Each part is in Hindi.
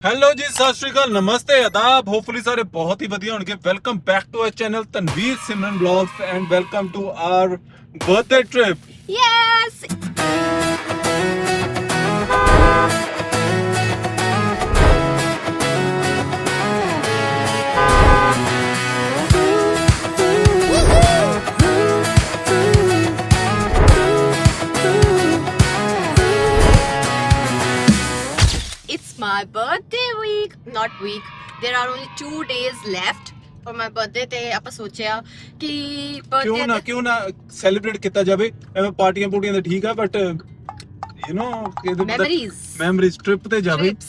हेलो जी, सत श्री अकाल, नमस्ते, आदाब। होपफुली सारे बहुत ही ਵਧੀਆ ਹੋਣਗੇ। Welcome back to our channel Tanveer Simran blogs and welcome to our birthday trip. Yes! It's my birthday week. Not week. There are only 2 days left for my birthday. ਤੇ ਆਪਾਂ ਸੋਚਿਆ ਕਿ birthday क्यों ना सेलिब्रेट किया जाए। एवं पार्टियां पुटियां तो ठीक है, but you know memories trip पे जावे। trips.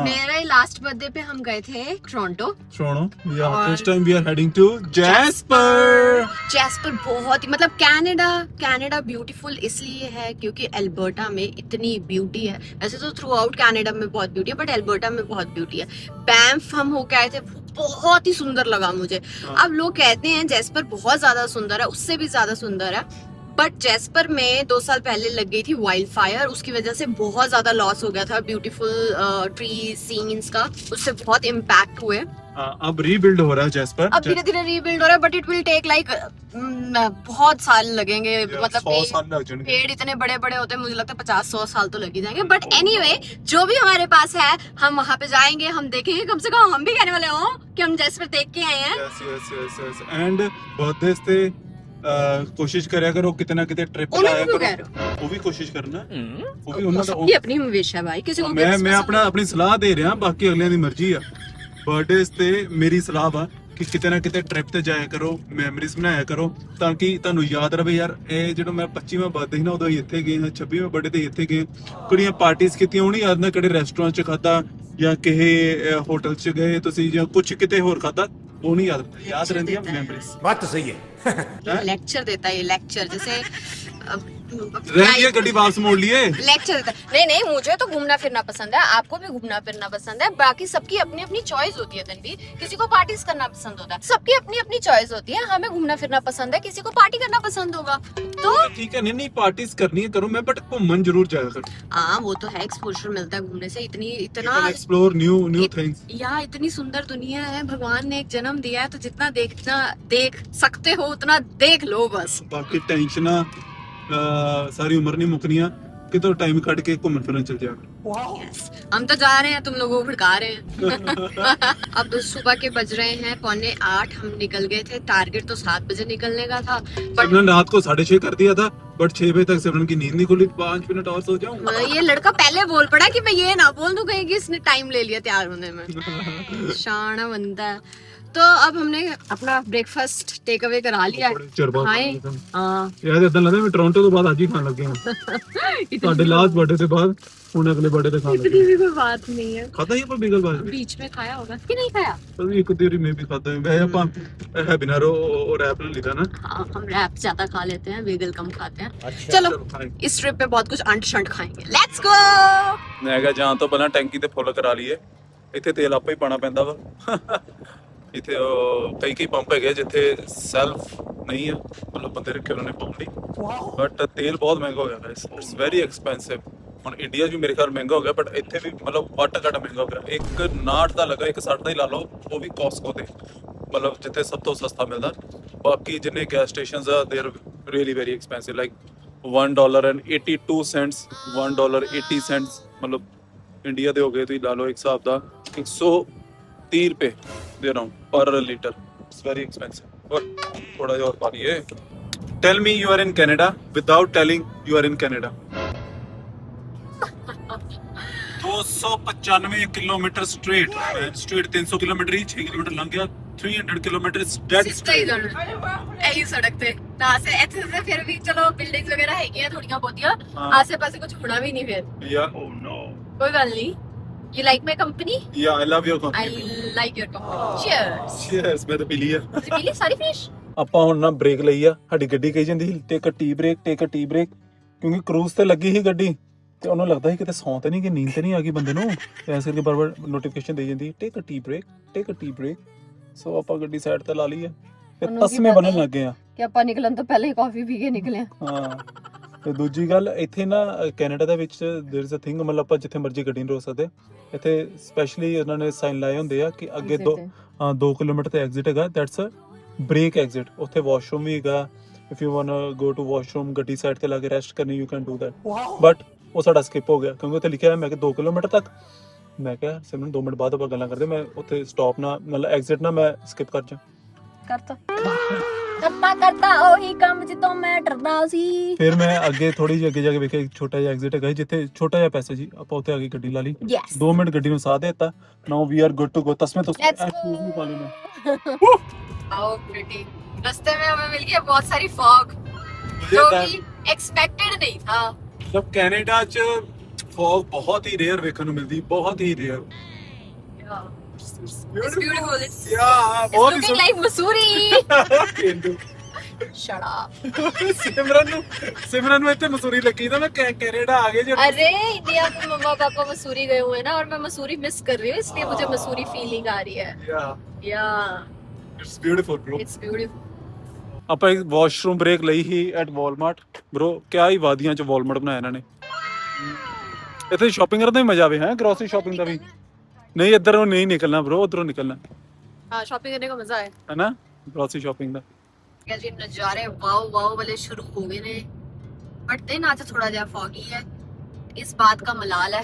मेरा लास्ट बर्थडे पे हम गए थे Toronto. This time we are heading to Jasper. Jasper बहुत ही मतलब कनाडा ब्यूटीफुल इसलिए है क्योंकि एल्बर्टा में इतनी ब्यूटी है। वैसे तो थ्रू आउट कनाडा में बहुत ब्यूटी है, बट एल्बर्टा में बहुत ब्यूटी है। बैंफ हम होके आए थे, बहुत ही सुंदर लगा मुझे। अब लोग कहते हैं जैस्पर बहुत ज्यादा सुंदर है, उससे भी ज्यादा सुंदर है, बट जैस्पर में 2 साल पहले लग गई थी वाइल्ड फायर। उसकी वजह से बहुत ज्यादा लॉस हो गया था ब्यूटीफुल ट्री सीन्स का, उससे बहुत इम्पैक्ट हुए। अब रीबिल्ड हो रहा है जैस्पर। अब धीरे धीरे रीबिल्ड हो रहा है, but it will take like बहुत साल लगेंगे। मतलब 100 साल लग जाएंगे। पेड़ इतने बड़े बड़े होते हैं, मुझे लगता है 50-100 साल तो लग ही जाएंगे। बट एनीवे, जो भी हमारे पास है हम वहाँ पे जाएंगे, हम देखेंगे। कम से कम हम भी कहने वाले हो कि हम जैस्पर देख के आए हैं। यस एंड बर्थडे से कोशिश करया करो कितना किते ट्रिप लाया करो। वो भी कोशिश करना, वो भी उन्होंने सबकी अपनी विश है भाई, किसी को मैं अपनी सलाह दे रहा, बाकी अगलियां दी मर्जी आ। बर्थडे ते मेरी सलाह वा कि किते ना किते ट्रिप ते जाया करो, मेमोरीज बनाया करो, ताकि ਤੁਹਾਨੂੰ याद रहे यार ਇਹ ਜਦੋਂ ਮੈਂ 25ਵਾਂ ਬਰਥਡੇ ਸੀ ਨਾ ਉਦੋਂ ਹੀ ਇੱਥੇ ਗਏ ਹਾਂ, 26ਵਾਂ ਬਰਥਡੇ ਤੇ ਇੱਥੇ ਗਏ, ਕੁੜੀਆਂ ਪਾਰਟੀਆਂ ਕੀਤੀਆਂ, ਉਹ ਨਹੀਂ ਯਾਦ ਨਾ ਕਿਹੜੇ ਰੈਸਟੋਰੈਂਟ 'ਚ ਖਾਦਾ ਜਾਂ ਕਿਸੇ ਹੋਟਲ 'ਚ ਗਏ ਤੁਸੀਂ ਜਾਂ ਕੁਝ ਕਿਤੇ ਹੋਰ ਖਾਦਾ, वो नहीं याद रहती है मेमोरीज। बात तो सही है। लेक्चर देता है ये लेक्चर, जैसे रह गया गड्डी वापस मोड़ लिए। लेक्चर देता है। नहीं मुझे तो घूमना फिरना पसंद है, आपको भी घूमना फिरना पसंद है। बाकी सबकी अपनी अपनी चॉइस होती है तनवीर। किसी को पार्टीज करना पसंद होता है, सबकी अपनी अपनी चॉइस होती है। हमें घूमना फिरना पसंद है, किसी को पार्टी करना पसंद होगा तो ठीक है। नहीं पार्टीज करनी है करो, मैं बट घूमन जरूर जाया करो। हाँ वो तो है, एक्सपोजर मिलता है घूमने से। इतना एक्सप्लोर न्यू थिंग्स। यहाँ इतनी सुंदर दुनिया है, भगवान ने एक जन्म दिया है, तो जितना देख सकते हो उतना देख लो बस। बाकी टेंशन सारी उम्र नहीं मुकनिया, कि तो टाइम कट के घूमन फिरन चल जाओ। yes. हम तो जा रहे हैं, तुम लोगों को भड़का रहे हैं। अब सुबह के बज रहे हैं 7:45। हम निकल गए थे, टारगेट तो 7 बजे निकलने का था, बट रात को 6:30 कर दिया था, बट 6 बजे तक सिमरन की नींद नहीं खुली। 5 मिनट और सो जाऊं। ये लड़का पहले बोल पड़ा कि मैं ये ना बोल दूं कहीं कि इसने टाइम ले लिया तैयार होने में। शाना बनता है। तो अब हमने अपना ब्रेकफास्ट टेक अवे करा लिया है। हाँ यार इतना लगता है मैं टोरंटो तो बाद आज ही खान लग गया। ਤੁਹਾਡੇ ਲਾਸਟ ਬਰਥਡੇ ਤੋਂ ਬਾਅਦ ਹੁਣ ਅਗਲੇ ਬਰਥਡੇ ਤੇ ਖਾਣ ਲੱਗੇ। इतनी भी कोई बात नहीं है। खाता ही पर बीगल बाज बीच में खाया होगा कि नहीं खाया? पर एक तेरी में भी खाता है। वैसे ਆਪਾਂ ਹੈ ਬਿਨਾਂ ਉਹ ਰੈਪ ਲੈ ਲਿਆ ਨਾ। हाँ, हम रैप ज्यादा खा लेते हैं, वेगल कम खाते हैं। चलो इस ट्रिप पे बहुत कुछ अंट शंट खाएंगे। Let's go. ਮੈਂ ਕਿਹਾ ਜਾਣ ਤੋਂ ਪਹਿਲਾਂ ਟੈਂਕੀ ਤੇ ਫੁੱਲ ਕਰਾ ਲਈਏ। ਇੱਥੇ ਤੇਲ ਆਪੇ ਹੀ ਪਾਣਾ ਪੈਂਦਾ ਵਾ। ਇੱਥੇ ਕਈ ਪੰਪ ਹੈਗੇ ਜਿੱਥੇ ਸੈਲਫ ਨਹੀਂ ਆ, ਮਤਲਬ ਬੰਦੇ ਰੱਖੇ ਉਹਨਾਂ ਨੇ ਪੰਪ ਲਈ, ਬਟ ਤੇਲ ਬਹੁਤ ਮਹਿੰਗਾ ਹੋ ਗਿਆ ਗਾਇਸ। It's very expensive. ਹੁਣ ਇੰਡੀਆ 'ਚ ਵੀ ਮੇਰੇ ਖਿਆਲ ਮਹਿੰਗਾ ਹੋ ਗਿਆ, ਬਟ ਇੱਥੇ ਵੀ ਮਤਲਬ ਵੱਟ ਘੱਟ ਮਹਿੰਗਾ ਹੋ ਗਿਆ। 1.59 ਦਾ ਲੱਗਾ, 1.60 ਦਾ ਹੀ ਲਾ ਲਓ, ਉਹ ਵੀ ਕੌਸਕੋ ਤੇ, ਮਤਲਬ ਜਿੱਥੇ ਸਭ ਤੋਂ ਸਸਤਾ ਮਿਲਦਾ। ਬਾਕੀ ਜਿੰਨੇ ਗੈਸ ਸਟੇਸ਼ਨਸ ਆ they are really very expensive, like $1.82 $1.80, ਮਤਲਬ ਇੰਡੀਆ ਦੇ ਹੋ ਗਏ ਤੁਸੀਂ ਲਾ ਲਓ ਇੱਕ ਹਿਸਾਬ ਦਾ 130 रुपए दे रहा हूँ पर लीटर। It's very expensive. और थोड़ा और पा लिए। Tell me you are in Canada without telling you are in Canada. 295 kilometre straight 300 kilometre ही 6 किलोमीटर लंघ गया। 300 किलोमीटर डेड स्ट्रेट ਇਹੀ ਸੜਕ ਤੇ ਨਾ ਸੇ ਇੱਥੇ ਤੇ ਫਿਰ ਵੀ ਚਲੋ ਬਿਲਡਿੰਗਸ ਵਗੈਰਾ ਹੈਗੀਆਂ ਥੋੜੀਆਂ ਬਹੁਤੀਆਂ, ਆਸੇ ਪਾਸੇ ਕੁਝ ਹੋਣਾ ਵੀ ਨਹੀਂ ਫਿਰ। या ओह नो ਕੋਈ ਗੱਲ ਨਹੀਂ। You like my company? Yeah, I love your I company. like your company. Cheers. Cheers, मैं तो पी लिया। ਤੁਸੀਂ ਪੀ ਲਈ ਸਾਰੀ ਫਿਸ਼? ਆਪਾਂ ਹੁਣ ਨਾ ਬ੍ਰੇਕ ਲਈ ਆ। ਸਾਡੀ ਗੱਡੀ ਕਹੀ ਜਾਂਦੀ ਸੀ ਟੇਕ ਅ ਟੀ ਬ੍ਰੇਕ, ਕਿਉਂਕਿ ਕਰੂਜ਼ ਤੇ ਲੱਗੀ ਸੀ ਗੱਡੀ ਤੇ ਉਹਨੂੰ ਲੱਗਦਾ ਸੀ ਕਿਤੇ ਸੌਂ ਤੇ ਨਹੀਂ, ਕਿ ਨੀਂਦ ਤੇ ਨਹੀਂ ਆ ਗਈ ਬੰਦੇ ਨੂੰ, ਐਸੇ ਕਰਕੇ ਬਾਰ-ਬਾਰ ਨੋਟੀਫਿਕੇਸ਼ਨ ਦੇ ਜਾਂਦੀ ਟੇਕ ਅ ਟੀ ਬ੍ਰੇਕ। ਸੋ ਆਪਾਂ ਗੱਡੀ ਸਾਈਡ ਤੇ ਲਾ ਲਈ ਆ ਤੇ ਤਸਮੇ ਬਣਨ ਲੱਗੇ ਆ ਕਿ ਆਪਾਂ ਨਿਕਲਣ ਤੋਂ ਪਹਿਲੇ ਹੀ ਕਾਫੀ ਪੀ ਕੇ ਨਿਕਲੇ ਆ। ਹਾਂ ਤੇ ਦੂਜੀ ਗੱਲ ਇੱਥੇ ਨਾ ਕੈਨੇਡਾ ਦੇ ਵਿੱਚ देयर इज अ थिंग ਮਤਲਬ ਆਪਾਂ ਜਿੱਥੇ ਮਰਜ਼ੀ ਗੱਡੀ ਨਹੀਂ ਰੋਕ ਸਕਦੇ ਇੱਥੇ ਸਪੈਸ਼ਲੀ ਉਹਨਾਂ ਨੇ ਸਾਈਨ ਲਾਏ ਹੁੰਦੇ ਆ ਕਿ ਅੱਗੇ 2 ਕਿਲੋਮੀਟਰ ਤੇ ਐਗਜ਼ਿਟ ਹੈਗਾ ਦੈਟਸ ਅ ਬ੍ਰੇਕ ਐਗਜ਼ਿਟ ਉੱਥੇ ਵਾਸ਼ਰੂਮ ਵੀ ਹੈਗਾ if you want to go to washroom ਗੱਡੀ ਸਾਈਡ ਤੇ ਲਾ ਕੇ ਰੈਸਟ ਕਰਨੀ you can do that but ਉਹ ਸਾਡਾ ਸਕਿਪ ਹੋ ਗਿਆ ਕਿਉਂਕਿ ਉੱਥੇ ਲਿਖਿਆ ਹੈ ਮੈਂ ਕਿ 2 ਕਿਲੋਮੀਟਰ ਤੱਕ ਮੈਂ ਕਿਹਾ ਸਿਮਰਨ 2 ਮਿੰਟ ਬਾਅਦ ਆਪਾਂ ਗੱਲਾਂ ਕਰਦੇ ਮੈਂ ਉੱਥੇ ਸਟਾਪ ਨਾ ਮਤਲਬ ਐਗਜ਼ਿਟ ਨਾ ਮੈਂ ਸਕਿਪ ਕਰ ਜਾ ਕਰਤਾ ਕਰਤਾ ਉਹੀ ਕੰਮ ਜਿੱਤੋਂ ਮੈਂ ਡਰਦਾ ਸੀ ਫਿਰ ਮੈਂ ਅੱਗੇ ਥੋੜੀ ਜਿਹੀ ਅੱਗੇ ਜਾ ਕੇ ਵੇਖਿਆ ਇੱਕ ਛੋਟਾ ਜਿਹਾ ਐਗਜ਼ਿਟ ਹੈਗਾ ਸੀ, ਜਿੱਥੇ ਛੋਟਾ ਜਿਹਾ ਪੈਸਾ ਜੀ ਆਪਾਂ ਉੱਥੇ ਆ ਕੇ ਗੱਡੀ ਲਾ ਲਈ ਯੈਸ 2 ਮਿੰਟ ਗੱਡੀ ਨੂੰ ਸਾਥ ਦੇਤਾ now we are good to go तस्में तो Let's go. शूज नहीं पा लेना आओ प्रिटी रास्ते में हमें मिल गया बहुत सारी फॉग जो कि एक्सपेक्टेड नहीं था मतलब कनाडा च फॉग बहुत ही रेयर ਵੇਖਣ ਨੂੰ ਮਿਲਦੀ ਬਹੁਤ ਹੀ ਰੇਅਰ It's beautiful. It's ਬਹੁਤ looking like Missouri. Shut up. ਸਿਮਰਨ ਨੂੰ ਇੱਥੇ ਮਸੂਰੀ ਲੱਗੀ ਤਾਂ ਮੈਂ ਕੈਨੇਡਾ ਆ ਗਏ ਜੇ अरे इंडिया में मम्मा पापा मसूरी गए हुए हैं ना और मैं मसूरी मिस कर रही हूँ इसलिए मुझे मसूरी फीलिंग आ रही है yeah it's beautiful bro it's beautiful ਆਪਾਂ ਇੱਕ ਵਾਸ਼ਰੂਮ ਬ੍ਰੇਕ ਲਈ ਹੀ ਐਟ ਵਾਲਮਾਰਟ bro ਕਿਆ ਹੀ ਵਾਦੀਆਂ ਚ ਵਾਲਮਾਰਟ ਬਣਾਇਆ ਇਹਨਾਂ ਨੇ ਇੱਥੇ ਸ਼ਾਪਿੰਗ ਕਰਨ ਦਾ ਵੀ ਮਜ਼ਾ ਆਵੇ ਹੈ ਗਰੋਸਰੀ ਸ਼ਾਪਿੰਗ ਦਾ ਵੀ ਨਹੀਂ ਇੱਧਰੋਂ ਨਹੀਂ ਨਿਕਲਣਾ bro ਉਧਰੋਂ ਨਿਕਲਣਾ हाँ शॉपिंग करने का मजा है है ना ग्रोसरी शॉपिंग ਦਾ क्या जी नजारे वाओ वाओ वाले शुरू हो गए ने बट दिन आज थोड़ा ज्यादा फॉगी है इस बात का मलाल है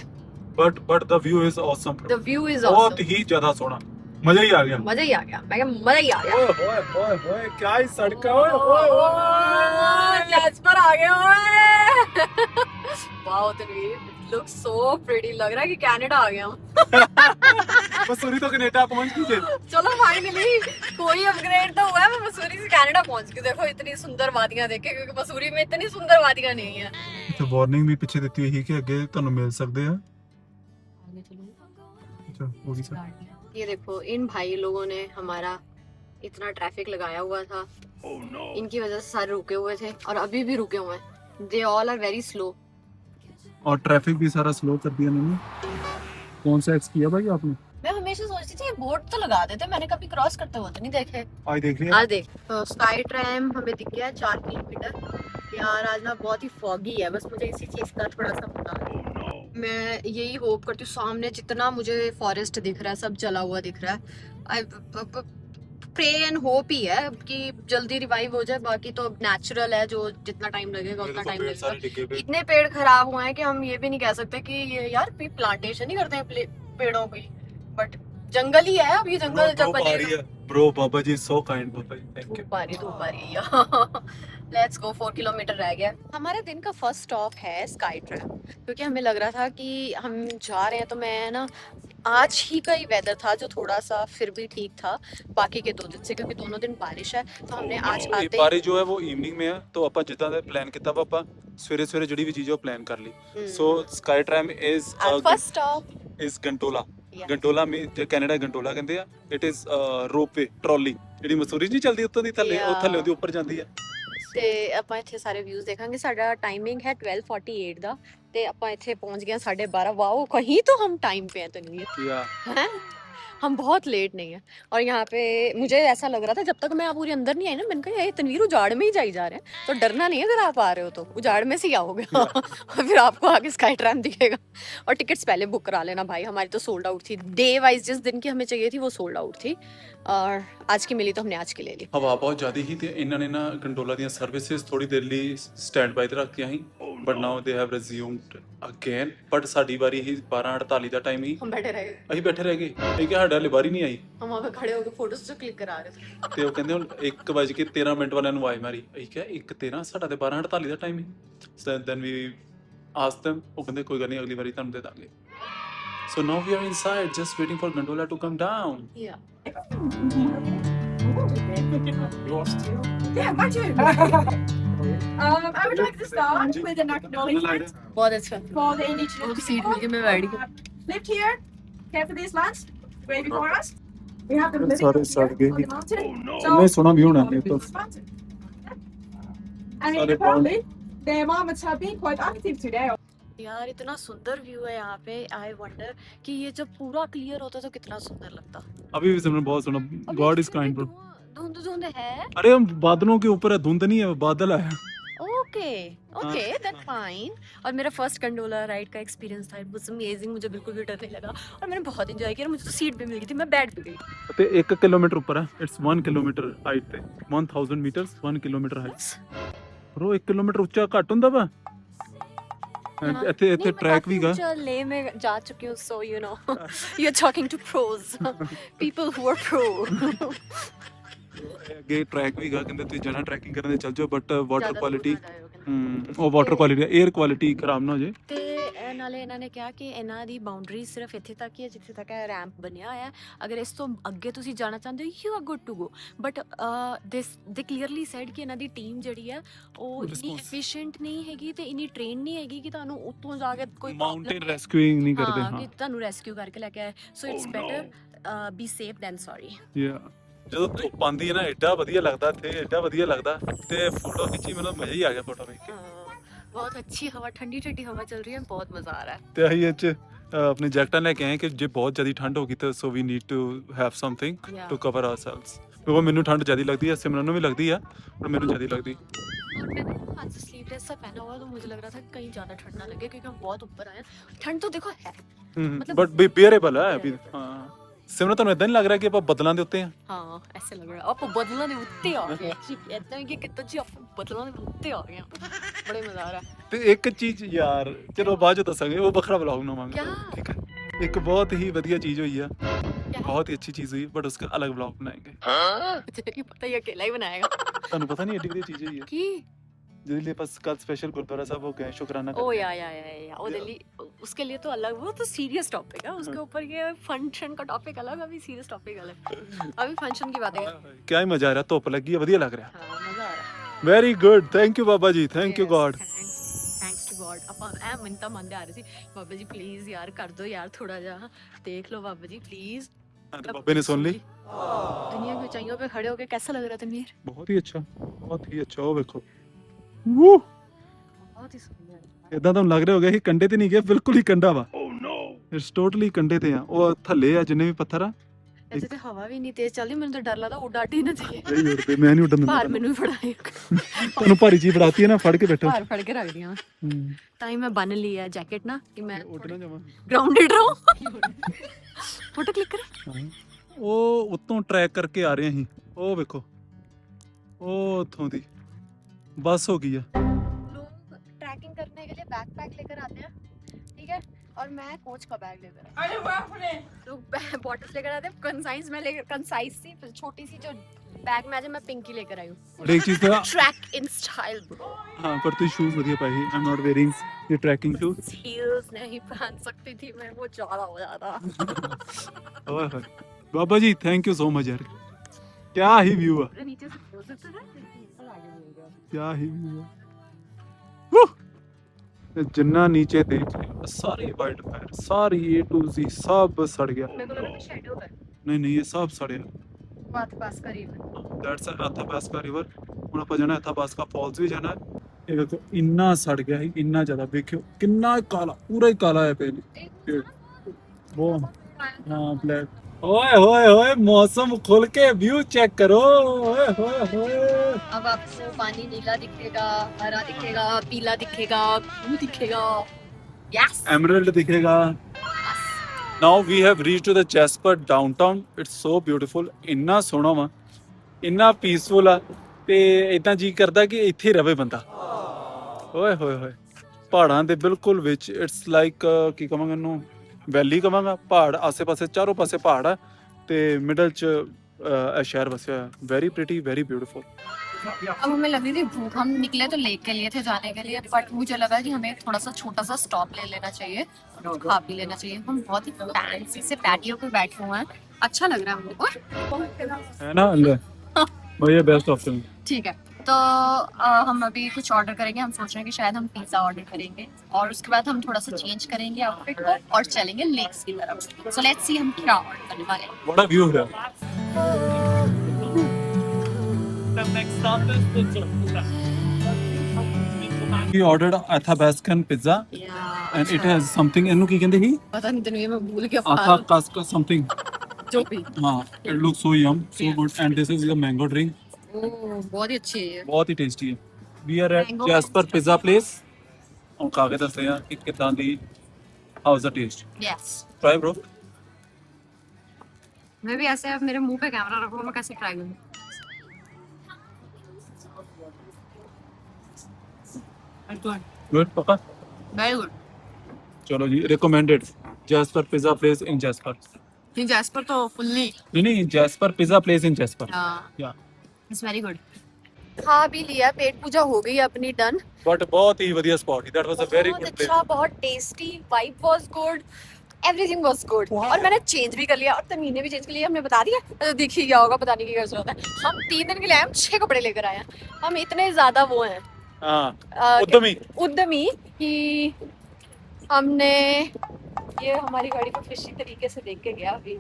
but the view is awesome the view is बहुत ऑसम ही ज्यादा सोना मजा ही आ गया मजा ही आ गया मैं मजा ही आ गया ओए क्या ही सड़का ओए जज पर आ गए ओए wow Tanveer look so pretty लग रहा है कि कनाडा आ गया हूं मसूरी तो कनाडा पहुंच गई थे चलो फाइनली कोई अपग्रेड तो हुआ है मैं मसूरी से कनाडा पहुंच गई देखो इतनी सुंदर वादियां देखे क्योंकि मसूरी में इतनी सुंदर वादियां नहीं है तो वार्निंग भी पीछे देती हुई कि आगे ਤੁਹਾਨੂੰ ਮਿਲ ਸਕਦੇ ਆ अच्छा वो भी सर ये देखो इन भाई लोगों ने हमारा इतना ट्रैफिक लगाया हुआ था इनकी वजह से सारे रुके हुए थे और अभी भी रुके हुए हैं they all are very slow और ट्रैफिक भी सारा स्लो कर दिया मैंने कौन सा एक्स किया भाई आपने मैं हमेशा सोचती थी ये बोर्ड तो लगा देते मैंने कभी क्रॉस करते हुए तो नहीं देखे आज देख लिया आज देख स्काई ट्रैम हमें दिख गया 4 किलोमीटर यार आज ना बहुत ही फॉगी है बस मुझे इसी चीज का थोड़ा सा पता है मैं यही होप करती हूँ सामने जितना मुझे फॉरेस्ट दिख रहा है सब जला हुआ दिख रहा है प्रे एंड होप ही है कि जल्दी रिवाइव हो जाए बाकी तो अब नेचुरल है जो जितना टाइम लगेगा उतना टाइम लगेगा इतने पेड़ खराब हुए हैं कि हम ये भी नहीं कह सकते कि ये यार प्लांटेशन ही करते हैं पेड़ों की बट जंगल ही है अब ये जंगल जब बनेगा bro Baba ji so kind Baba ji thank you धूप आ रही लेट्स गो 4 किलोमीटर रह गया हमारे दिन का फर्स्ट स्टॉप है स्काई ट्रैम क्योंकि हमें लग रहा था कि हम जा रहे हैं तो मैं ना आज ही का ही वेदर था जो थोड़ा सा फिर भी ठीक था बाकी के 2 दिन से क्योंकि दोनों दिन बारिश है तो हमने आज आते ही बारिश जो है वो इवनिंग में है तो ਆਪਾਂ ਜਿੱਦਾਂ ਦਾ ਪਲਾਨ ਕੀਤਾ ਵਾ ਆਪਾਂ ਸਵੇਰੇ ਸਵੇਰੇ ਜਿਹੜੀ ਵੀ ਚੀਜ਼ ਉਹ ਪਲਾਨ ਕਰ ਲਈ so sky tram is first stop is gondola gondola ਮੇ ਕੈਨੇਡਾ ਗੰਟੋਲਾ ਕਹਿੰਦੇ ਆ ਇਟ ਇਜ਼ ਰੋਪਵੇ ਟਰਾਲੀ ਜਿਹੜੀ ਮਸੂਰੀ ਨਹੀਂ ਚੱਲਦੀ ਉੱਤੋਂ ਦੀ ਥੱਲੇ ਉਹ ਥੱਲੇ ਦੀ ਉੱਪਰ ਜਾਂਦੀ ਆ ਤੇ ਆਪਾਂ ਇੱਥੇ ਸਾਰੇ ਵਿਊਜ਼ ਦੇਖਾਂਗੇ ਸਾਡਾ ਟਾਈਮਿੰਗ ਹੈ 12:48 ਦਾ ਤੇ ਆਪਾਂ ਇੱਥੇ ਪਹੁੰਚ ਗਏ 12:30 वाओ कहीं तो हम टाइम पे हैं तनवीर या हैं हम बहुत लेट नहीं है और यहाँ पे मुझे ऐसा लग रहा था जब तक मैं पूरी अंदर नहीं आई ना मैंने कहा ये तनवीर उजाड़ में ही जाई जा रहे हैं तो डरना नहीं है अगर आप आ रहे हो तो उजाड़ में से ही आओगे और फिर आपको आगे स्काई ट्रैम दिखेगा और टिकट्स पहले बुक करा लेना भाई हमारी तो सोल्ड आउट थी डे वाइज जिस दिन की हमें चाहिए थी वो सोल्ड आउट थी और आज की मिली तो हमने आज की ले ली ਹਵਾ ਬਹੁਤ ਜ਼ਿਆਦਾ ਹੀ ਤੇ ਇਹਨਾਂ ਨੇ ਨਾ ਗੰਡੋਲਾ ਦੀਆਂ ਸਰਵਿਸਿਜ਼ ਥੋੜੀ ਦੇਰ ਲਈ ਸਟੈਂਡ ਬਾਈ ਤੇ ਰੱਖੀਆਂ ਸੀ but now they have ਰਿਜ਼ਿਊਮਡ again but ਸਾਡੀ ਵਾਰੀ ਹੀ 12:48 ਦਾ ਟਾਈਮ ਹੀ हम बैठे रहे ਅਸੀਂ ਬੈਠੇ ਰਹਿ ਗਏ ਇਹ ਕਿ ਸਾਡਾ ਹਲੇ ਵਾਰੀ ਨਹੀਂ ਆਈ हम वहाँ पे खड़े होकर फोटोज जो क्लिक करा रहे थे ਤੇ ਉਹ ਕਹਿੰਦੇ ਹੁਣ 1:13 ਵਾਲਿਆਂ ਨੂੰ ਆਵਾਜ਼ ਮਾਰੀ ਅਸੀਂ ਕਿਹਾ 1:13 ਸਾਡਾ ਤੇ 12:48 ਦਾ ਟਾਈਮ ਹੀ so then we ask them ਉਹ ਕਹਿੰਦੇ ਕੋਈ ਗੱਲ ਨਹੀਂ ਅਗਲੀ ਵਾਰੀ ਤੁਹਾਨੂੰ ਦੇ ਦਾਂਗੇ so now we are inside just waiting for gondola to come down yeah Yeah, mine too. I would like to start with an acknowledgement बहुत अच्छा for the Indigenous सीट मिल गई मैं बैठ गई lived here, care for these lands, way before us. We have them living Sorry, up sorry, here on baby. the mountain. ਨਹੀਂ ਸੋਹਣਾ ਵੀ ਹੋਣਾ ਇਹ ਤਾਂ This mountain. And Sorry, apparently, their marmots have been quite active today. यार इतना सुंदर व्यू है यहाँ पे आई वंडर कि ये जब पूरा क्लियर होता तो कितना सुंदर लगता अभी भी सिमरन बहुत सोना गॉड इज काइंड ब्रो धुंध धुंध है अरे हम बादलों के ऊपर है धुंध नहीं है बादल है oh okay okay then fine. और मेरा फर्स्ट कंडोला राइड का एक्सपीरियंस था, इट वाज अमेजिंग, मुझे बिल्कुल भी डर नहीं लगा और मैंने बहुत इंजॉय किया। मुझे तो सीट भी मिल गई थी, मैं बैठ भी गई। ਤੇ 1 ਕਿਲੋਮੀਟਰ ਉੱਪਰ ਹੈ, ਇਟਸ 1 ਕਿਲੋਮੀਟਰ ਹਾਈਟ ਤੇ 1000 metres 1 kilometre height. Bro 1 kilometre ਉੱਚਾ ਘੱਟ ਹੁੰਦਾ ਵਾ। ਇੱਥੇ ਟਰੈਕ ਵੀ ਗਾ। ले में जा चुकी हूँ, so you know you are talking to pros, people who are pro। ਅੱਗੇ ਟਰੈਕ ਵੀ ਗਾ, ਕਹਿੰਦੇ ਤੁਸੀਂ ਜਾਣਾ ਟਰੈਕਿੰਗ ਕਰਨ ਦੇ ਚੱਲ ਜਾਓ, ਬਟ ਵਾਟਰ ਕੁਆਲਿਟੀ ਉਹ ਵਾਟਰ ਕੁਆਲਿਟੀ 에ਅਰ ਕੁਆਲਿਟੀ ਖਰਾਬ ਨਾ ਹੋ ਜੇ। ਤੇ ਨਾਲੇ ਇਹਨਾਂ ਨੇ ਕਿਹਾ ਕਿ ਇਹਨਾਂ ਦੀ ਬਾਉਂਡਰੀ ਸਿਰਫ ਇੱਥੇ ਤੱਕ ਹੀ ਹੈ ਜਿੱਥੇ ਤੱਕ ਇਹ ਰੈਂਪ ਬਣਿਆ ਹੋਇਆ ਹੈ। ਅਗਰ ਇਸ ਤੋਂ ਅੱਗੇ ਤੁਸੀਂ ਜਾਣਾ ਚਾਹੁੰਦੇ ਹੋ you are good to go, but they clearly said ਕਿ ਇਹਨਾਂ ਦੀ ਟੀਮ ਜਿਹੜੀ ਹੈ ਉਹ ਇੰਨੀ ਐਫੀਸ਼ੀਐਂਟ ਨਹੀਂ ਹੈਗੀ ਤੇ ਇੰਨੀ ਟ੍ਰੇਨ ਨਹੀਂ ਹੈਗੀ ਕਿ ਤੁਹਾਨੂੰ ਉੱਤੋਂ ਜਾ ਕੇ ਕੋਈ ਮਾਊਂਟੇਨ ਰੈਸਕਿਊਇੰਗ ਨਹੀਂ ਕਰਦੇ। ਹਾਂ, ਕਿ ਤੁਹਾਨੂੰ ਰੈਸਕਿਊ ਕਰਕੇ ਲੈ ਕੇ ਆਏ। So it's better be safe than sorry. ਯਾ ਜਦੋਂ ਧੁੱਪ ਆਉਂਦੀ ਹੈ ਨਾ ਐਡਾ ਵਧੀਆ ਲੱਗਦਾ, ਇੱਥੇ ਐਡਾ ਵਧੀਆ ਲੱਗਦਾ, ਤੇ ਫੋਟੋ ਖਿੱਚੀ, ਮੈਨੂੰ ਮਜ਼ਾ ਹੀ ਆ ਗਿਆ ਫੋਟੋ ਵੇਖ ਕੇ। ਬਹੁਤ ਅੱਛੀ ਹਵਾ, ਠੰਡੀ ਠੰਡੀ ਹਵਾ ਚੱਲ ਰਹੀ ਹੈ, ਬਹੁਤ ਮਜ਼ਾ ਆ ਰਿਹਾ ਹੈ। ਤੇ ਅਸੀਂ ਇਹ 'ਚ ਆਪਣੀ ਜੈਕਟਾਂ ਲੈ ਕੇ ਆਏ ਕਿ ਜੇ ਬਹੁਤ ਜ਼ਿਆਦਾ ਠੰਡ ਹੋ ਗਈ ਤਾਂ so we need to have something to cover ourselves. ਕਿਉਂਕਿ ਮੈਨੂੰ ਠੰਡ ਜ਼ਿਆਦਾ ਲੱਗਦੀ ਹੈ, ਸਿਮਰਨ ਨੂੰ ਵੀ ਲੱਗਦੀ ਆ, ਪਰ ਮੈਨੂੰ ਜ਼ਿਆਦਾ ਲੱਗਦੀ। और मैंने हाथ से स्लीवलेस सा पहना हुआ तो मुझे लग रहा था कि कहीं ज़्यादा ठंड ना लगे क्योंकि हम बहुत ऊपर आए हैं। ठंड तो देखो है, मतलब ਬਟ ਬੀਅਰੇਬਲ ਹੈ ਅਭੀ। ਹਾਂ ਸਿਮਰਨ, ਤੁਹਾਨੂੰ ਇਦਾਂ ਨਹੀਂ ਲੱਗ ਰਿਹਾ ਕਿ ਆਪਾਂ ਬੱਦਲਾਂ ਦੇ ਉੱਤੇ ਆ? हाँ ऐसे लग रहा है आप बदला ने उत्ते आ गए एक्चुअली, इतना कि कितना जी आप बदला ने उत्ते आ गए, बड़े मजा आ रहा है। ਤੇ ਇੱਕ ਚੀਜ਼ ਯਾਰ ਚਲੋ ਬਾਅਦ ਚ ਦੱਸਾਂਗੇ, ਉਹ ਵੱਖਰਾ ਵਲੌਗ ਬਣਾਵਾਂਗੇ। क्या ਠੀਕ ਹੈ, ਇੱਕ ਬਹੁਤ ਹੀ ਵਧੀਆ ਚੀਜ਼ ਹੋਈ ਆ, ਬਹੁਤ ਹੀ ਅੱਛੀ ਚੀਜ਼ ਹੋਈ, ਬਟ ਉਸका अलग ਵਲੌਗ ਬਣਾएंगे। मुझे नहीं पता ये अकेला ही बनाएगा ਤੁਹਾਨੂੰ ਪਤਾ ਨਹੀਂ ਐਡੀ ਵਧੀਆ ਚੀਜ਼ ਹੋਈ ਆ की। ਜਿਹਦੇ ਲਈ ਆਪਾਂ ਕੱਲ ਸਪੈਸ਼ਲ ਗੁਰਦੁਆਰਾ ਸਾਹਿਬ ਹੋ गए शुक्राना ओ या वो दिल्ली, उसके लिए तो अलग, वो तो सीरियस टॉपिक है, उसके ऊपर ये फंक्शन का टॉपिक अलग, अभी सीरियस टॉपिक अलग। अभी फंक्शन की बात है। ਕਿਆ ਹੀ ਮਜ਼ਾ ਆ ਰਿਹਾ, ਧੁੱਪ ਲੱਗੀ ਆ, ਵਧੀਆ ਲੱਗ ਰਿਹਾ। हाँ मजा आ रहा है। Very good, thank you Baba ji, thank you God. Thanks to God. ਆਪਾਂ ਐ ਮਿੰਤਾ ਮੰਨਦੇ ਆ ਰਹੇ ਸੀ, ਬਾਬਾ ਜੀ ਪਲੀਜ਼ ਯਾਰ ਕਰ ਦਿਓ ਯਾਰ, ਥੋੜਾ ਜਿਹਾ ਦੇਖ ਲਓ ਬਾਬਾ ਜੀ ਪਲੀਜ਼। ਬਾਬੇ ਨੇ ਸੁਣ ਲਈ। दुनिया की ऊंचाइयों पे खड़े होके कैसा लग रहा था तनवीर? ਬਹੁਤ ਹੀ ਅੱਛਾ, ਬਹੁਤ ਹੀ ਅੱਛਾ। ਉਹ ਵੇਖੋ, ਵੂ बहुत ही सुंदर। ਇਦਾਂ ਤੁਹਾਨੂੰ ਲੱਗ ਰਿਹਾ ਹੋਗਾ ਇਹ ਕੰਡੇ ਤੇ ਨਹੀਂ ਗਿਆ, ਬਿਲਕੁਲ ਹੀ ਕੰਡਾ ਵਾ। ਇਟਸ ਟੋਟਲੀ ਕੰਡੇ ਤੇ ਆ। ਉਹ ਥੱਲੇ ਆ ਜਿੰਨੇ ਵੀ ਪੱਥਰ ਆ, ऐसे तो हवा भी नहीं तेज चलती, मुझे तो डर लगता उड़ डाटी ना चाहिए। ਨਹੀਂ ਉੜਦੇ, ਮੈਂ ਨਹੀਂ ਉੱਡਣ ਦਿੰਦਾ। भार मैंने भी फड़ाए, ਤੁਹਾਨੂੰ ਭਾਰੀ ਚੀਜ਼ ਫੜਾਤੀ ਹੈ ਨਾ, ਫੜ ਕੇ ਬੈਠੋ। भार फड़ के रख दिया ताई मैं बन ली है जैकेट ना कि मैं ਉੱਡ ਨਾ ਜਾਵਾਂ। ग्राउंडेड रहूं। फोटो क्लिक कर। ਉਹ ਉੱਤੋਂ ਟਰੈਕ ਕਰਕੇ ਆ ਰਹੇ ਅਸੀਂ, ਉਹ ਵੇਖੋ, ਉਹ ਉੱਥੋਂ ਦੀ ਬੱਸ ਹੋ ਗਈ ਆ। लोग ट्रैकिंग करने के लिए बैकपैक लेकर आते हैं, ठीक है, और मैं कोच का बैग लेकर लोग बॉटल्स लेकर आते हैं। कंसाइज में लेकर, कंसाइज सी छोटी सी जो बैग में आज मैं पिंकी लेकर आई हूँ। और एक चीज था, ट्रैक इन स्टाइल ब्रो। हाँ पर तू शूज बढ़िया पाए। आई एम नॉट वेयरिंग ये ट्रैकिंग शूज। हील्स नहीं पहन सकती थी मैं, वो ज्यादा हो जाता। ओए होए बाबा ji, thank you so much यार, क्या ही व्यू है, नीचे से हो सकता है। क्या ही व्यू है। ते जिन्ना नीचे देख लिया सारी वाइल्ड फायर, सारी A to Z सब सड़ गया। मेरे को लगा शैडो है। नहीं नहीं ये सब सड़े। बात पास करीब दैट्स अथापास्का रिवर। ਹੁਣ ਆਪਾਂ ਜਾਣਾ ਅਥਾਪਾਸਕਾ ਫਾਲਸ ਵੀ ਜਾਣਾ। ਇਹ ਵੇਖੋ ਇੰਨਾ ਸੜ ਗਿਆ ਹੈ, ਇੰਨਾ ਜ਼ਿਆਦਾ। ਵੇਖਿਓ ਕਿੰਨਾ ਕਾਲਾ, ਪੂਰਾ ਹੀ ਕਾਲਾ ਹੈ ਪਹਿਲੇ। वो हाँ ब्लैक। ओए होए होए, मौसम खुल के व्यू चेक करो। ओए होए होए, अब आपको पानी नीला दिखेगा, हरा दिखेगा, पीला दिखेगा, ब्लू दिखेगा, यस एमरल्ड दिखेगा। Now we have reached to the Jasper downtown. It's so beautiful. ਇੰਨਾ ਸੋਹਣਾ ਵਾ, ਇੰਨਾ ਪੀਸਫੁਲ ਆ, ਤੇ ਇਦਾਂ ਜੀ ਕਰਦਾ ਕਿ ਇੱਥੇ ਹੀ ਰਵੇ ਬੰਦਾ। ਓਏ ਹੋਏ ਹੋਏ, ਪਹਾੜਾਂ ਦੇ ਬਿਲਕੁਲ ਵਿੱਚ। ਇਟਸ ਲਾਈਕ ਕੀ ਕਹਾਂਗਾ ਇਹਨੂੰ, ਵੈਲੀ ਕਹਾਂਗਾ। ਪਹਾੜ ਆਸੇ ਪਾਸੇ, ਚਾਰੋਂ ਪਾਸੇ ਪਹਾੜ ਆ, ਤੇ ਮਿਡਲ ਚ ਇਹ ਸ਼ਹਿਰ ਵਸਿਆ ਹੋਇਆ। Very pretty, very beautiful. अब हमें लग रही थी भूख, हम निकले तो लेक के लिए थे जाने के लिए, बट मुझे लगा कि हमें थोड़ा सा छोटा सा स्टॉप ले लेना चाहिए और खा पी लेना चाहिए। हम बहुत ही फैंसी से पैटियो पे बैठे हुए हैं, अच्छा लग रहा है हमको, है ना, भैया बेस्ट ऑप्शन। ठीक है। तो हम अभी कुछ ऑर्डर करेंगे। हम सोच रहे हैं कि शायद हम पिज्जा ऑर्डर करेंगे और उसके बाद हम थोड़ा सा चेंज करेंगे आउटफिट को और चलेंगे लेक्स की तरफ। सो लेट्स सी हम क्या ऑर्डर करने वाले हैं। What a view here. The next stop is pizza. We ordered Athabascan pizza and it has something, ਇਹਨੂੰ ਕੀ ਕਹਿੰਦੇ ਸੀ? पता नहीं तनवीर, मैं भूल गया। Athabasca something. जो भी हाँ, it looks so yum, so good, and this is the mango drink. बहुत ही अच्छी है। बहुत ही टेस्टी है। We are at Mango Jasper pizza. Pizza place ਹੁਣ ਖਾ ਕੇ ਦੱਸਦੇ ਆ ਕਿ ਕਿਦਾਂ ਦੀ ਹਾਊਸ ਦਾ ਟੇਸਟ Yes. ਟਰਾਈ bro मैं भी ऐसे अब मेरे मुंह पे कैमरा रखो मैं कैसे ट्राई करूँ गुड पक्का वेरी गुड चलो जी recommended Jasper pizza place in Jasper ये जैस्पर तो फुल्ली नहीं Jasper pizza place in Jasper हाँ या इट्स वेरी गुड खा भी लिया पेट पूजा हो गई अपनी डन बट बहुत ही ਵਧੀਆ ਸਪॉट दैट वाज अ वेरी बहुत गुड प्लेस अच्छा बहुत tasty vibe was good everything was good और मैंने चेंज भी कर लिया और तमीन ने भी चेंज कर लिया हमने बता दिया तो देख ही गया होगा पता नहीं क्या जरूरत है हम 3 दिन के लिए आए हम 6 कपड़े लेकर आए हैं हम इतने ज्यादा वो हैं हां उद्यमी कि हमने ये हमारी गाड़ी को फिशी तरीके से देख के गया अभी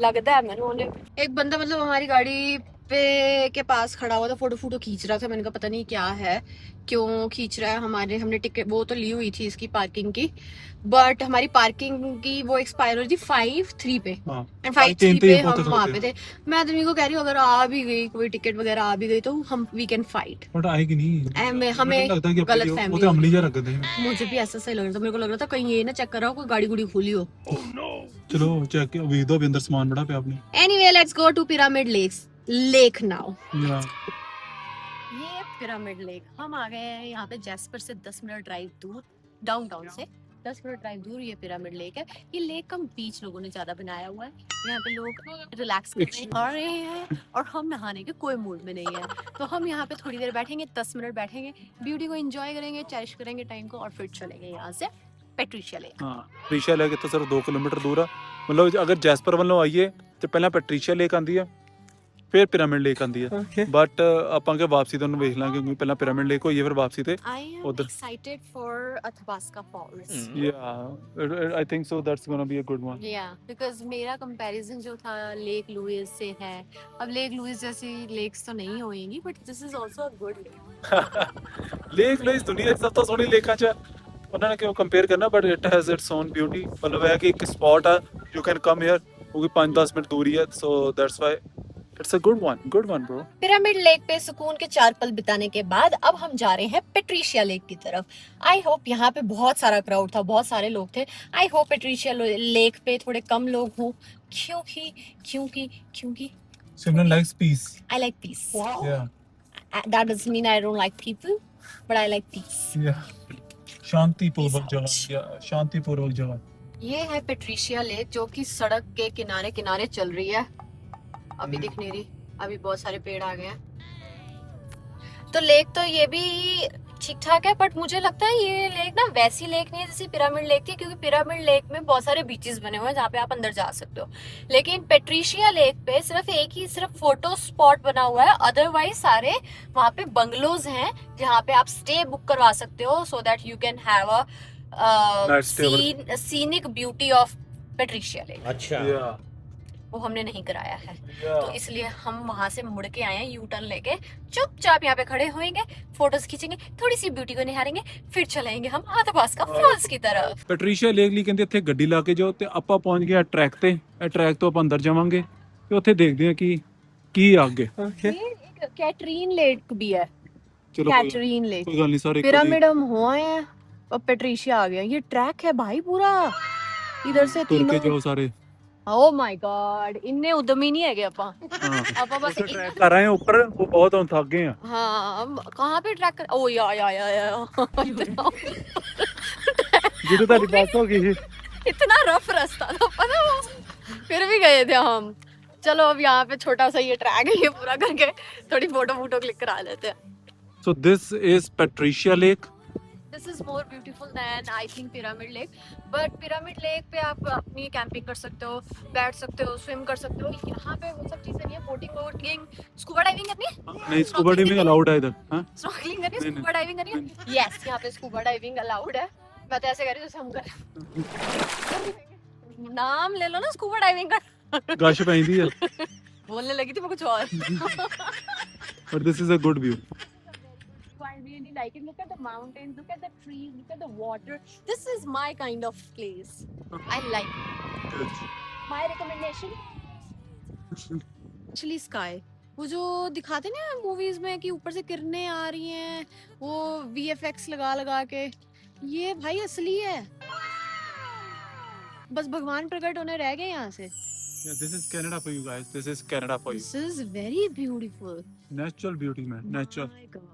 लगता है मैंने उन्हें एक बंदा मतलब हमारी गाड़ी पे के पास खड़ा हुआ था फोटो खींच रहा था मैंने कहा पता नहीं क्या है क्यों खींच रहा है हमारे हमने टिकट वो तो ली हुई थी इसकी पार्किंग की बट हमारी पार्किंग की वो एक्सपायर हो रही थी 5-3 पे एंड 5-3 पे हम वहाँ पे थे मैं आदमी को कह रही हूँ अगर आ भी गई कोई टिकट वगैरह आ भी गई तो हम वी कैन फाइट बट आएगी नहीं हमें लगता है कि गलत वो फहमी तो अमली जा रख देते हैं मुझे भी ऐसा सही लग रहा था मेरे को लग रहा था कहीं ये ना चेक कर रहा हो कोई गाड़ी गुड़ी खुली हो चलो चेक ਵੇਖ ਦੋ ਵੀ ਅੰਦਰ ਸਮਾਨ ਬੜਾ ਪਿਆ ਆਪਣੇ anyway let's go to Pyramid Lake now या ये पिरामिड लेक हम आ गए हैं यहाँ पे जैस्पर से 10 मिनट ड्राइव दूर डाउनटाउन से 10 मिनट ड्राइव दूर ये पिरामिड लेक है ये लेक का बीच लोगों ने ज्यादा बनाया हुआ है यहाँ पे लोग रिलैक्स कर रहे हैं और हम नहाने के कोई मूड में नहीं है तो हम यहाँ पे थोड़ी देर बैठेंगे 10 मिनट बैठेंगे ब्यूटी को एंजॉय करेंगे चेरिश करेंगे टाइम को और फिर चलेंगे यहाँ से ਪੈਟਰੀਸ਼ੀਆ ਲੇਕ ਹਾਂ ਪੈਟਰੀਸ਼ੀਆ ਲੇਕ ਇੱਥੋਂ ਸਿਰਫ 2 ਕਿਲੋਮੀਟਰ ਦੂਰ ਆ ਮਤਲਬ ਅਗਰ ਜੈਸਪਰ ਵੱਲੋਂ ਆਈਏ ਤੇ ਪਹਿਲਾਂ ਪੈਟਰੀਸ਼ੀਆ ਲੇਕ ਆਂਦੀ ਆ ਫਿਰ ਪਿਰਾਮਿਡ ਲੇਕ ਆਂਦੀ ਆ ਬਟ ਆਪਾਂ ਕਿ ਵਾਪਸੀ ਤੁਹਾਨੂੰ ਵੇਖ ਲਾਂਗੇ ਕਿਉਂਕਿ ਪਹਿਲਾਂ ਪਿਰਾਮਿਡ ਲੇਕ ਹੋਈਏ ਫਿਰ ਵਾਪਸੀ ਤੇ I am उधर- excited for Athabasca Falls. yeah I think so that's going to be a good one Yeah, because मेरा कंपैरिजन जो था लेक लुइस से है अब लेक लुइस जैसी लेक्स तो नहीं होएंगी but this is also a good lake lake ਲਈ ਦੁਨੀਆ ਦੀ ਸਭ ਤੋਂ ਸੋਹਣੀ ਲੇਕਾਂ ਚ ਉਹਨਾਂ ਨੇ ਕਿਉਂ ਕੰਪੇਅਰ ਕਰਨਾ but it has it's on beauty ਮਤਲਬ ਹੈ ਕਿ ਇੱਕ ਸਪੌਟ ਆ ਯੂ ਕੈਨ ਕਮ ਹੇਅਰ ਉਹ ਵੀ 5-10 ਮਿੰਟ ਦੂਰੀ ਹੈ so that's why it's a good one bro pyramid Lake पे सुकून के 4 पल बिताने के बाद अब हम जा रहे हैं पेट्रिशिया लेक की तरफ आई होप यहाँ पे बहुत सारा क्राउड था बहुत सारे लोग थे आई होप पेट्रिशिया लेक पे थोड़े कम लोग हों क्योंकि Simran likes peace I like peace या that doesn't mean I don't like people but I like peace या शांतिपूर्वक जगह या शांतिपूर्वक जगह ये है पेट्रिशिया लेक जो कि सड़क के किनारे किनारे चल रही है अभी दिख नहीं रही अभी बहुत सारे पेड़ आ गए हैं तो लेक तो ये भी ठीक ठाक है बट मुझे लगता है ये लेक ना वैसी लेक नहीं है जैसी पिरामिड लेक थी क्योंकि पिरामिड लेक में बहुत सारे बीचेस बने हुए हैं जहाँ पे आप अंदर जा सकते हो लेकिन पेट्रिशिया लेक पे सिर्फ फोटो स्पॉट बना हुआ है अदरवाइज सारे वहाँ पे बंगलोज हैं जहाँ पे आप स्टे बुक करवा सकते हो so that you can have Nice stay scenic beauty of Patricia lake अच्छा या वो हमने नहीं कराया है तो इसलिए हम वहां से मुड़ के आए हैं यू टर्न लेके चुपचाप यहाँ पे खड़े होएंगे फोटोज खींचेंगे थोड़ी सी ब्यूटी को निहारेंगे फिर चलेंगे हम आथाबास्का फॉल्स की तरफ ਪੈਟਰੀਸ਼ੀਆ ਲੇਕ ਲਈ ਕਹਿੰਦੇ ਇੱਥੇ ਗੱਡੀ ਲਾ ਕੇ ਜਾਓ ਤੇ ਆਪਾਂ ਪਹੁੰਚ ਗਏ ਟਰੈਕ ਤੇ ਇਹ ਟਰੈਕ ਤੋਂ ਆਪਾਂ ਅੰਦਰ ਜਾਵਾਂਗੇ ਤੇ ਉੱਥੇ ਦੇਖਦੇ ਹਾਂ ਕਿ ਕੀ ਆ ਅੱਗੇ ये एक कैटरीन लेक भी है ਚਲੋ कैटरीन लेक ਕੋਈ ਗੱਲ ਨਹੀਂ ਸਾਰੇ पिरामिड हम हो आए हैं और पेट्रिशिया आ गया ये ट्रैक है भाई पूरा इधर से ਤੁਰ ਕੇ तीनों ਜਾਓ ਸਾਰੇ ओ माय गॉड इनने उद्यमी नहीं है ਆਪਾਂ ਹਾਂ ਆਪਾਂ बस ਟਰੈਕ ਕਰ ਰਹੇ ਹਾਂ ਉੱਪਰ ਉਹ ਬਹੁਤ ਹੁਣ ਥੱਕ गए हैं हाँ हम कहाँ पे ट्रैक कर ओ या इतना ਜਦੋਂ ਤੁਹਾਡੀ ਬੱਸ ਹੋ ਗਈ इतना रफ रास्ता था पता वो फिर भी गए थे हम चलो अब यहाँ पे छोटा सा ये ट्रैक है ये पूरा करके थोड़ी फोटो क्लिक करा लेते हैं so this is Patricia Lake this is more beautiful than I think Pyramid Lake but Pyramid Lake पे आप अपनी कैंपिंग कर सकते हो बैठ सकते हो स्विम कर सकते हो यहाँ पे वो सब चीजें नहीं है बोटिंग स्कूबा डाइविंग करनी है नहीं स्कूबा डाइविंग अलाउड है इधर हां स्नॉर्कलिंग करनी है नहीं, स्कूबा डाइविंग करनी है यस यहाँ पे स्कूबा डाइविंग अलाउड है मैं तो ऐसे कर रही हूँ जैसे हम कर नाम ले लो ना स्कूबा डाइविंग का गश पैंदी है बोलने लगी थी मैं कुछ और but this is a good view I really like it. Look at the mountains, look at the trees, look at the water. This is my kind of place. I like it. My recommendation? Actually, sky. वो जो दिखाते ना मूवीज में कि ऊपर से किरणें आ रही हैं, वो VFX लगा लगा के, ये भाई असली है। बस भगवान प्रकट होने रह गए यहाँ से। This is Canada for you guys. This is Canada for you. This is very beautiful. Natural beauty man. Natural. My God.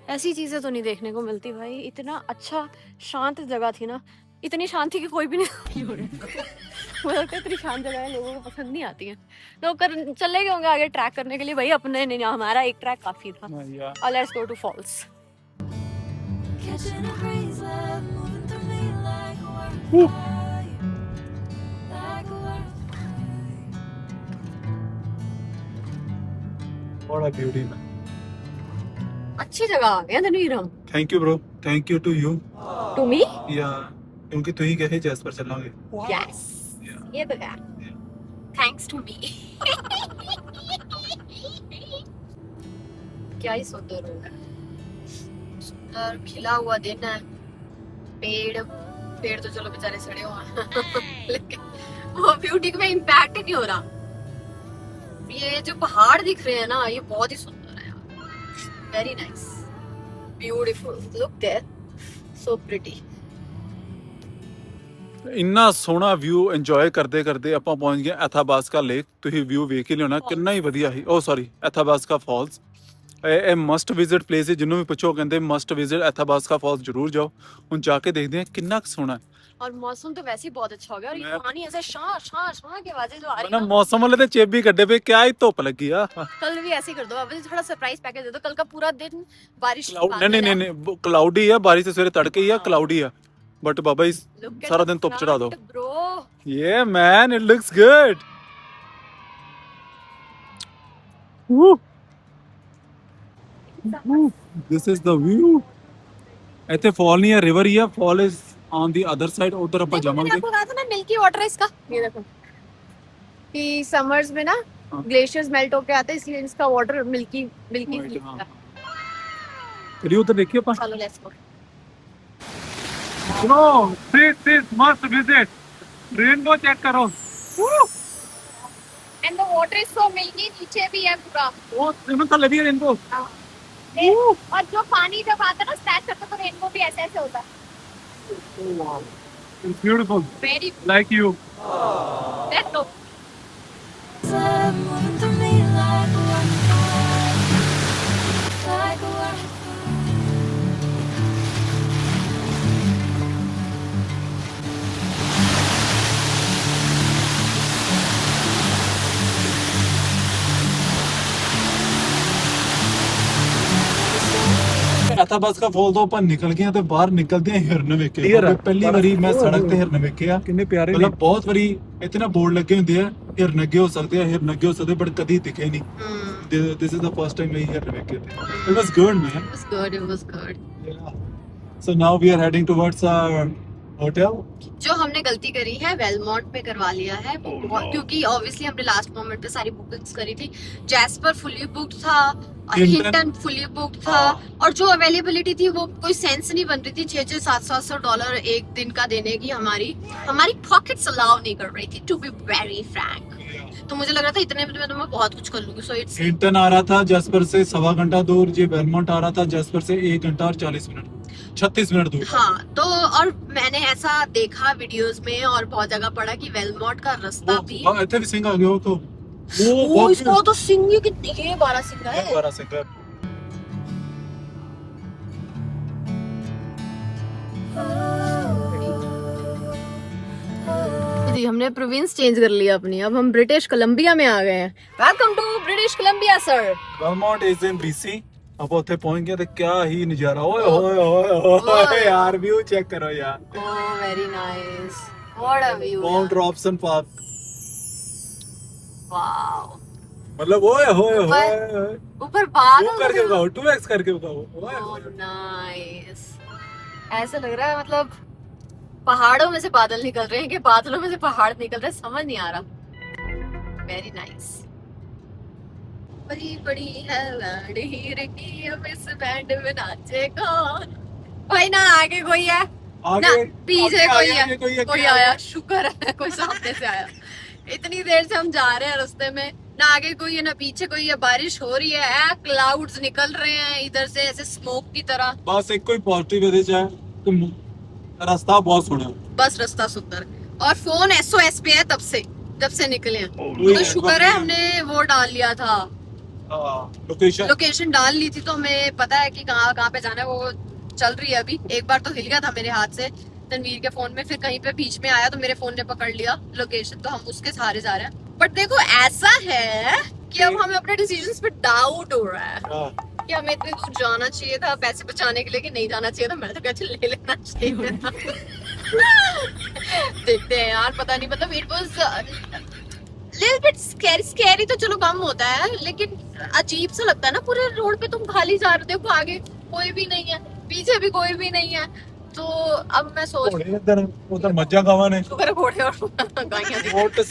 ऐसी चीजें तो नहीं देखने को मिलती भाई। इतना अच्छा शांत जगह थी ना, इतनी शांति की कोई भी नहीं हो रहा। मुझे लगता है इतनी शांत जगह है लोगों को पसंद नहीं आती है। लोग चले गए होंगे आगे ट्रैक करने के लिए। भाई अपने नहीं, हमारा एक ट्रैक काफी था। Yeah. और let's go to falls. Catching a breeze, love moving through me like a wildfire, like a wildfire. What a beauty man. अच्छी जगह आ गए रणवीर हम। Thank you bro. Thank you to you. To me? Yeah. क्योंकि तू ही कहे जैस पर चलांगे. यस, ये तो है। Thanks to me. क्या ही सुंदर होगा, सुंदर खिला हुआ दिन है। पेड़ तो चलो बेचारे सड़े हुए हैं लेकिन वो ब्यूटी में इम्पैक्ट ही नहीं हो रहा। ये जो पहाड़ दिख रहे हैं ना, ये बहुत ही सुंदर है यार। Very nice, beautiful, look there, so pretty. ਇੰਨਾ ਸੋਹਣਾ ਵਿਊ ਇੰਜੋਏ ਕਰਦੇ ਕਰਦੇ ਆਪਾਂ ਪਹੁੰਚ ਗਏ ਐਥਾਬਾਸਕਾ ਲੇਕ। ਤੁਸੀਂ ਵਿਊ ਵੇਖ ਹੀ ਲਿਓਣਾ, ਕਿੰਨਾ ਹੀ ਵਧੀਆ ਸੀ। ਉਹ ਸੌਰੀ, ਐਥਾਬਾਸਕਾ ਫਾਲਸ। ਇਹ ਮਸਟ ਵਿਜ਼ਿਟ ਪਲੇਸ ਹੈ। ਜਿਹਨੂੰ ਵੀ ਪੁੱਛੋ ਕਹਿੰਦੇ ਮਸਟ ਵਿਜ਼ਿਟ ਐਥਾਬਾਸਕਾ ਫਾਲਸ, ਜ਼ਰੂਰ ਜਾਓ। ਹੁਣ ਜਾ ਕੇ ਦੇਖਦੇ ਹਾਂ ਕਿੰਨਾ ਕੁ ਸੋਹਣਾ ਹੈ। और मौसम तो वैसे ही बहुत अच्छा हो गया, और ये पानी ऐसे शां शां शां की आवाजें जो आ रही ਨਾ है ना। ਮੌਸਮ ਵਾਲੇ ਤੇ ਚੇਬੀ ਕੱਢੇ ਪਏ, ਕਿਆ ਹੀ ਧੁੱਪ ਲੱਗੀ ਆ। कल भी ऐसे ही कर दो, अब थोड़ा सरप्राइज पैकेज दे दो। कल का पूरा दिन बारिश ਕਲਾਉਡ ਨਹੀਂ ਕਲਾਉਡੀ ਆ, ਬਾਰਿਸ਼ ਤੇ ਸਵੇਰੇ ਤੜਕੇ ਹੀ ਆ, ਕਲਾਉਡੀ ਆ। ਬਟ ਬਾਬਾ ਜੀ ਸਾਰਾ ਦਿਨ ਧੁੱਪ ਚੜਾ ਦੋ। Bro Yeah man, it looks good. Woo. This is the view. ਇੱਥੇ ਫਾਲ ਨਹੀਂ ਹੈ, ਰਿਵਰ ਹੀ ਹੈ। Fall is on the other side. उधर अपन जावांगे। आपको कहा था ना मिल्की वाटर है इसका, ये देखो कि समर्स में ना ग्लेशियर्स मेल्ट होके आते हैं, इसलिए इसका वाटर मिल्की मिल्की हाँ। चलिए उधर देखिए अपन। चलो let's go. Bro, this is must visit. Rainbow check करो। And the water is so milky, नीचे भी है पूरा। वो इसमें तो लगी है रेनबो। और जो पानी जब आता है ना स्प्लैश करता है, तो रेनबो भी ऐसे ऐसे होता है। Wow. It's beautiful. Very Like you. Let's go. Love moving through me like a wildfire, like a wildfire. Athabasca fall ਤੋਂ ਆਪਾਂ ਨਿਕਲ ਗਏ ਤੇ ਬਾਹਰ ਨਿਕਲਦੇ ਆ ਹਿਰਨ ਵੇਖੇ। ਪਹਿਲੀ ਵਾਰੀ ਮੈਂ ਸੜਕ ਤੇ ਹਿਰਨ ਵੇਖਿਆ। ਕਿੰਨੇ ਪਿਆਰੇ, ਮਤਲਬ ਬਹੁਤ ਵਾਰੀ ਇੱਥੇ ਨਾ ਬੋਰਡ ਲੱਗੇ ਹੁੰਦੇ ਆ ਹਿਰਨ ਅੱਗੇ ਹੋ ਸਕਦੇ ਆ, ਹਿਰਨ ਅੱਗੇ ਹੋ ਸਕਦੇ, ਬਟ ਕਦੀ ਦਿਖੇ ਨਹੀਂ। This is the first time ਮੈਂ ਹਿਰਨ ਵੇਖੇ थे। It was good man. It was good, it was good. Yeah. So now we are heading towards our hotel. जो हमने गलती करी है वेलमॉन्ट पे करवा लिया है, क्योंकि ऑब्वियसली हमने लास्ट मोमेंट पे सारी बुकिंग्स करी थी। जैस्पर फुली बुक्ड था, हिंटन फुली बुक्ड था, और जो अवेलेबिलिटी थी वो कोई सेंस नहीं बन रही थी। 600-700 डॉलर एक दिन का देने की हमारी पॉकेट्स अलाउ नहीं कर रही थी, टू बी वेरी फ्रैंक। तो मुझे लग रहा था इतने में तो मैं बहुत कुछ कर लूंगी। सो इट्स हिंटन आ रहा था जैस्पर से 1.25 घंटा दूर, ये वेलमॉन्ट आ रहा था जैस्पर से 1 घंटा और 40 मिनट 36 मिनट दूर। हाँ, तो और मैंने ऐसा देखा वीडियोस में और बहुत जगह पढ़ा कि वेलमॉन्ट का रास्ता भी ਇੱਥੇ ਵੀ ਸਿੰਘ ਆ ਗਿਆ। ਉਹ तो वो इसको तो सिंह ये 12 सिंह है। 12 ਸਿੰਘ ਹੈ। जी हमने प्रोविंस चेंज कर लिया अपनी, अब हम ब्रिटिश कोलंबिया में आ गए हैं। Welcome to British Columbia sir. Valemount is in BC। अब ਉੱਥੇ ਪਹੁੰਚ ਗਏ ਤੇ ਕਿਆ ਹੀ ਨਜ਼ਾਰਾ। ਓਏ ਹੋਏ ਹੋਏ ਹੋਏ ਯਾਰ, ਵਿਊ ਚੈੱਕ ਕਰੋ यार। Oh very nice, what a view. Mount Robson park, wow. मतलब ओए होए होए। ऊपर बादल करके उगाओ, 2x करके उगाओ। ओह नाइस, ऐसा लग रहा है मतलब पहाड़ों में से बादल निकल रहे हैं कि बादलों में से पहाड़ निकल रहे हैं, समझ नहीं आ रहा। Very nice. बड़ी बड़ी है लाड़ी की, अब इस बैंड में नाचे कौन। भाई ना आगे कोई है ना पीछे कोई है, कोई आया, शुक्र है कोई सामने से आया। इतनी देर से हम जा रहे हैं रास्ते में, ना आगे कोई है ना पीछे कोई है, बारिश हो रही है, क्लाउड्स निकल रहे हैं इधर से ऐसे स्मोक की तरह। बस एक कोई पॉजिटिव ਇਹਦੇ ਚ ਹੈ ਕਿ रास्ता बहुत सोहना बस रास्ता सुंदर, और फोन SOS पे है जब से निकले हैं। वही तो है, शुक्र है हमने वो डाल लिया था, लोकेशन लोकेशन डाल ली थी, तो हमें पता है कि कहाँ कहाँ पे जाना है। वो चल रही है अभी। एक बार तो हिल गया था मेरे हाथ से तनवीर के फोन में, फिर कहीं पे बीच में आया तो मेरे फोन ने पकड़ लिया लोकेशन, तो हम उसके सहारे जा रहे हैं। बट देखो ऐसा है कि अब हमें अपने डिसीजंस पे डाउट हो रहा है कि हमें इतनी दूर जाना चाहिए था पैसे बचाने के लिए कि नहीं जाना चाहिए था। मैं तो कहती ले लेना चाहिए था। देखते हैं यार, पता नहीं, मतलब it was little bit scary तो चलो कम होता है, लेकिन अजीब सा लगता है ना, पूरे रोड पे तुम खाली जा रहे हो, देखो आगे कोई भी नहीं है, पीछे भी कोई भी नहीं है। तो अब मैं सोच घोड़े इधर उधर मज्जा गावां ने शुक्र है घोड़े और गायें दिख- फोर्ट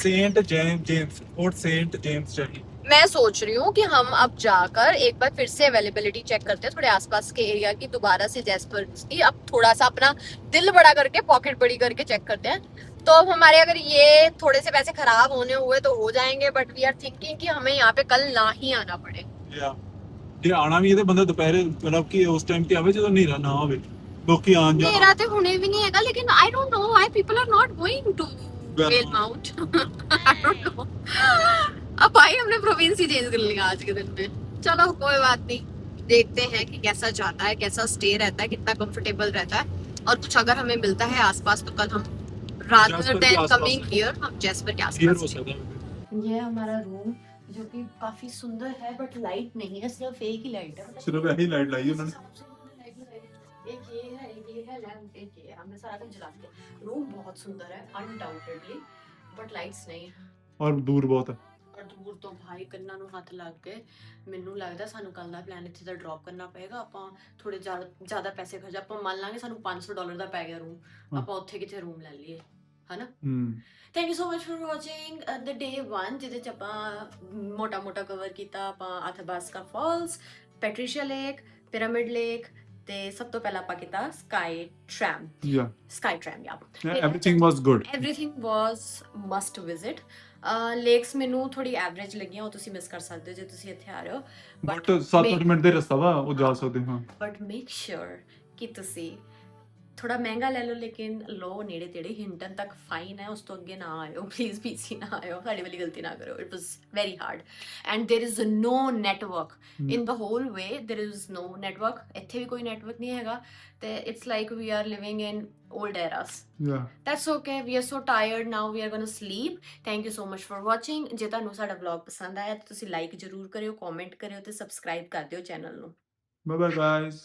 सेंट जेम्स चाहिए मैं सोच रही हूँ कि हम अब जाकर एक बार फिर से अवेलेबिलिटी चेक करते हैं थोड़े आसपास के एरिया की, दोबारा से जैस्पर की। अब थोड़ा सा अपना दिल बड़ा करके, पॉकेट बड़ी करके चेक करते हैं। तो अब हमारे अगर ये थोड़े से पैसे खराब होने हुए तो हो जाएंगे, बट वी आर थिंकिंग कि हमें यहाँ पे कल ना ही आना पड़े। ਜੇ ਆਣਾ ਵੀ ਇਹਦੇ ਬੰਦਾ ਦੁਪਹਿਰੇ ਮਤਲਬ ਕਿ ਉਸ ਟਾਈਮ ਤੇ ਆਵੇ ਜਦੋਂ ਹਨੇਰਾ ਨਾ ਹੋਵੇ, ਲੋਕੀ ਆਣ ਜਾਣ मेरा तो होने भी नहीं है, लेकिन I don't know why people are not going to Well- well mount. I don't know. अब भाई हमने प्रोविंस ही चेंज कर लिया आज के दिन में। चलो कोई बात नहीं, देखते हैं कि कैसा जाता है, कैसा स्टे रहता है, कितना कंफर्टेबल रहता है, और कुछ अगर हमें मिलता है आसपास तो कल हम रादर जैस्पर के देन आसपास। कमिंग हियर हम जैस्पर के क्लियर हो आसपास। सकता है ये हमारा रूम जो कि काफी सुंदर है, बट लाइट नहीं है, सिर्फ एक ही लाइट है। सिर्फ यही लाइट लाई उन्होंने एक ये है, एक ये है लैंप, एक ये है, हमने सारा दिन जला दिया। रूम बहुत सुंदर है अनडाउटेडली, बट लाइट्स नहीं है, और दूर बहुत है और दूर तो भाई ਕੰਨਾਂ ਨੂੰ ਹੱਥ ਲੱਗ ਗਏ। ਮੈਨੂੰ ਲੱਗਦਾ ਸਾਨੂੰ ਕੱਲ ਦਾ ਪਲਾਨ ਇੱਥੇ ਦਾ ਡ੍ਰੌਪ ਕਰਨਾ ਪਏਗਾ। ਆਪਾਂ ਥੋੜੇ ਜ਼ਿਆਦਾ ਪੈਸੇ ਖਰਚ, ਆਪਾਂ ਮੰਨ ਲਾਂਗੇ ਸਾਨੂੰ $500 ਦਾ ਪੈ ਗਿਆ ਰੂਮ, ਆਪਾਂ ਉੱਥੇ ਕਿਤੇ ਰੂਮ ਲੈ ਲਈਏ, ਹਨਾ। Thank you so much for watching the day 1, ਜਿਹਦੇ ਚ ਆਪਾਂ ਮੋਟਾ ਕਵਰ ਕੀਤਾ। ਆਪਾਂ Athabasca falls, Patricia lake, Pyramid lake, ਤੇ ਸਭ ਤੋਂ ਪਹਿਲਾਂ ਆਪਾਂ ਕੀਤਾ sky tram yeah everything was good everything was must visit. Lakes ਮੈਨੂੰ ਥੋੜੀ ਐਵਰੇਜ ਲੱਗੀਆਂ, ਉਹ ਤੁਸੀਂ ਮਿਸ ਕਰ ਸਕਦੇ ਹੋ ਜੇ ਤੁਸੀਂ ਇੱਥੇ ਆ ਰਹੇ ਹੋ। बट 7-8 ਮਿੰਟ ਦੇ ਰਸਤਾ ਵਾ ਉਹ ਜਾ ਸਕਦੇ ਹਾਂ ਬਟ ਮੇਕ ਸ਼ੋਰ ਕਿ ਤੁਸੀਂ ਥੋੜਾ ਮਹਿੰਗਾ ਲੈ ਲਓ, ਲੇਕਿਨ ਲੋ ਨੇੜੇ ਤੇੜੇ। ਹਿੰਟਨ ਤੱਕ ਫਾਈਨ ਹੈ, ਉਸ ਤੋਂ ਅੱਗੇ ਨਾ ਆਇਓ ਪਲੀਜ਼, ਪੀਸੀ ਨਾ ਆਇਓ, ਸਾਡੀ ਵਾਲੀ ਗਲਤੀ ਨਾ ਕਰੋ। It was very hard and there is no network in the whole way, there is no network, ਇੱਥੇ ਵੀ ਕੋਈ ਨੈਟਵਰਕ ਨਹੀਂ ਹੈਗਾ, ਤੇ it's like we are living in old eras. या That's okay, we are so tired now, we are gonna sleep. Thank you so much for watching. ਜੇ ਤੁਹਾਨੂੰ ਸਾਡਾ ਵਲੌਗ ਪਸੰਦ ਆਇਆ ਤਾਂ ਤੁਸੀਂ ਲਾਈਕ ਜ਼ਰੂਰ ਕਰਿਓ, ਕਮੈਂਟ ਕਰਿਓ ਤੇ ਸਬਸਕ੍ਰਾਈਬ ਕਰ ਦਿਓ ਚੈਨਲ ਨੂੰ। Bye bye guys